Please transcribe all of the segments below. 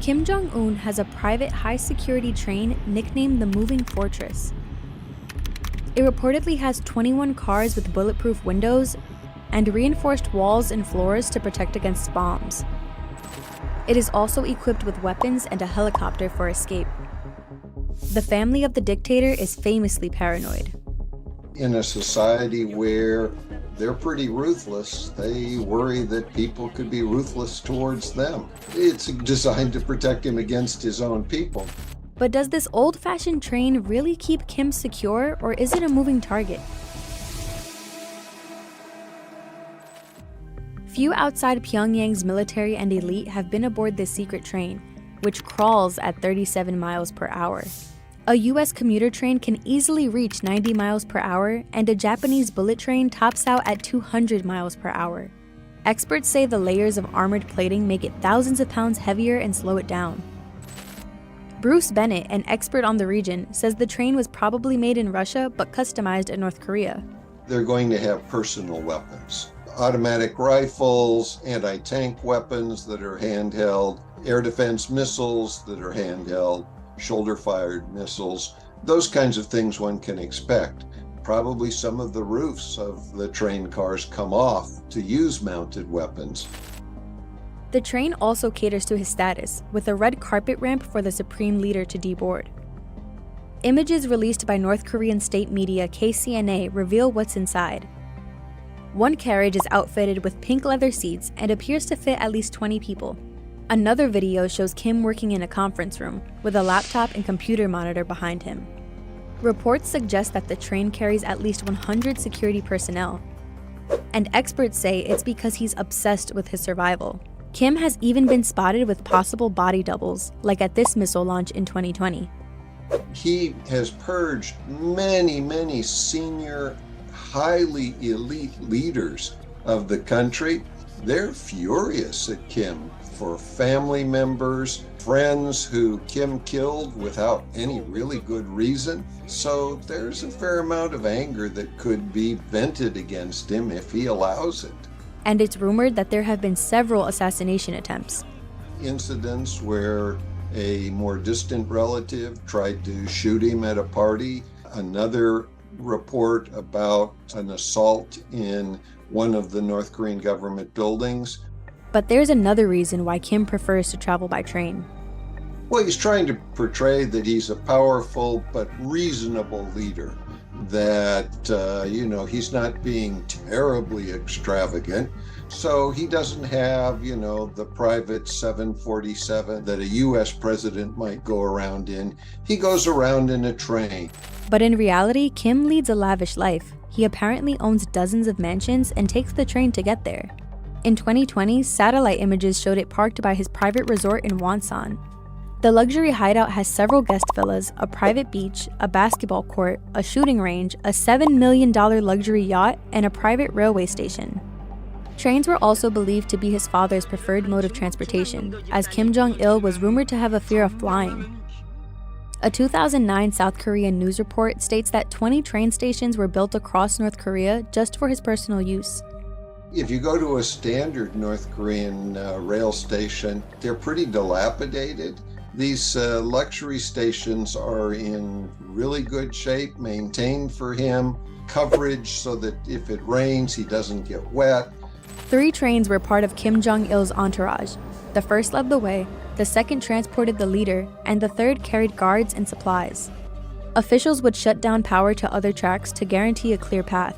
Kim Jong-un has a private high-security train nicknamed the Moving Fortress. It reportedly has 21 cars with bulletproof windows and reinforced walls and floors to protect against bombs. It is also equipped with weapons and a helicopter for escape. The family of the dictator is famously paranoid. In a society where they're pretty ruthless, they worry that people could be ruthless towards them. It's designed to protect him against his own people. But does this old-fashioned train really keep Kim secure, or is it a moving target? Few outside Pyongyang's military and elite have been aboard this secret train, which crawls at 37 miles per hour. A US commuter train can easily reach 90 miles per hour, and a Japanese bullet train tops out at 200 miles per hour. Experts say the layers of armored plating make it thousands of pounds heavier and slow it down. Bruce Bennett, an expert on the region, says the train was probably made in Russia but customized in North Korea. They're going to have personal weapons, automatic rifles, anti-tank weapons that are handheld, air defense missiles that are handheld, shoulder-fired missiles, those kinds of things one can expect. Probably some of the roofs of the train cars come off to use mounted weapons. The train also caters to his status, with a red carpet ramp for the supreme leader to deboard. Images released by North Korean state media KCNA reveal what's inside. One carriage is outfitted with pink leather seats and appears to fit at least 20 people. Another video shows Kim working in a conference room, with a laptop and computer monitor behind him. Reports suggest that the train carries at least 100 security personnel, and experts say it's because he's obsessed with his survival. Kim has even been spotted with possible body doubles, like at this missile launch in 2020. He has purged many senior, highly elite leaders of the country. They're furious at Kim for family members, friends who Kim killed without any really good reason. So there's a fair amount of anger that could be vented against him if he allows it. And it's rumored that there have been several assassination attempts. Incidents where a more distant relative tried to shoot him at a party. Another report about an assault in one of the North Korean government buildings. But there's another reason why Kim prefers to travel by train. Well, he's trying to portray that he's a powerful but reasonable leader, that, he's not being terribly extravagant. So he doesn't have, the private 747 that a US president might go around in. He goes around in a train. But in reality, Kim leads a lavish life. He apparently owns dozens of mansions and takes the train to get there. In 2020, satellite images showed it parked by his private resort in Wonsan. The luxury hideout has several guest villas, a private beach, a basketball court, a shooting range, a $7 million luxury yacht, and a private railway station. Trains were also believed to be his father's preferred mode of transportation, as Kim Jong-il was rumored to have a fear of flying. A 2009 South Korean news report states that 20 train stations were built across North Korea just for his personal use. If you go to a standard North Korean rail station, they're pretty dilapidated. These luxury stations are in really good shape, maintained for him, coverage so that if it rains, he doesn't get wet. 3 trains were part of Kim Jong-il's entourage. The first led the way, the second transported the leader, and the third carried guards and supplies. Officials would shut down power to other tracks to guarantee a clear path,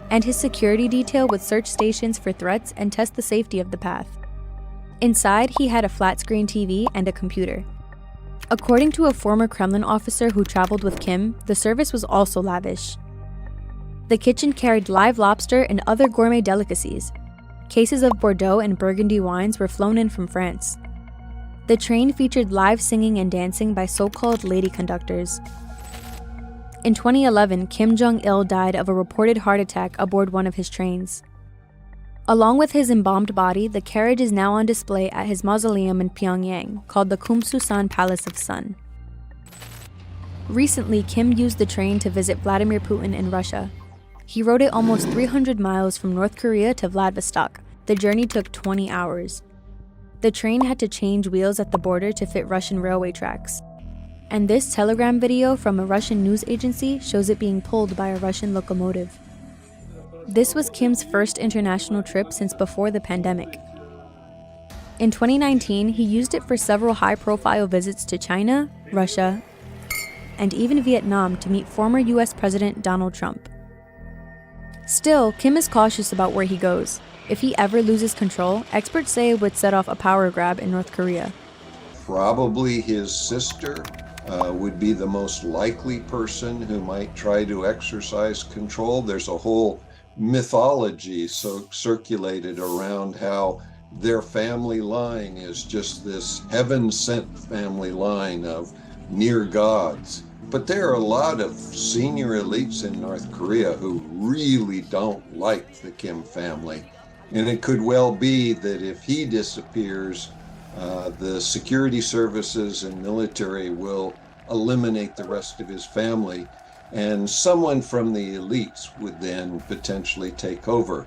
and his security detail would search stations for threats and test the safety of the path. Inside, he had a flat-screen TV and a computer. According to a former Kremlin officer who traveled with Kim, the service was also lavish. The kitchen carried live lobster and other gourmet delicacies. Cases of Bordeaux and Burgundy wines were flown in from France. The train featured live singing and dancing by so-called lady conductors. In 2011, Kim Jong-il died of a reported heart attack aboard one of his trains. Along with his embalmed body, the carriage is now on display at his mausoleum in Pyongyang, called the Kumsusan Palace of Sun. Recently, Kim used the train to visit Vladimir Putin in Russia. He rode it almost 300 miles from North Korea to Vladivostok. The journey took 20 hours. The train had to change wheels at the border to fit Russian railway tracks. And this telegram video from a Russian news agency shows it being pulled by a Russian locomotive. This was Kim's first international trip since before the pandemic. In 2019, he used it for several high-profile visits to China, Russia, and even Vietnam to meet former US President Donald Trump. Still, Kim is cautious about where he goes. If he ever loses control, experts say it would set off a power grab in North Korea. Probably his sister would be the most likely person who might try to exercise control. There's a whole mythology circulated around how their family line is just this heaven-sent family line of near gods. But there are a lot of senior elites in North Korea who really don't like the Kim family. And it could well be that if he disappears, the security services and military will eliminate the rest of his family, and someone from the elites would then potentially take over.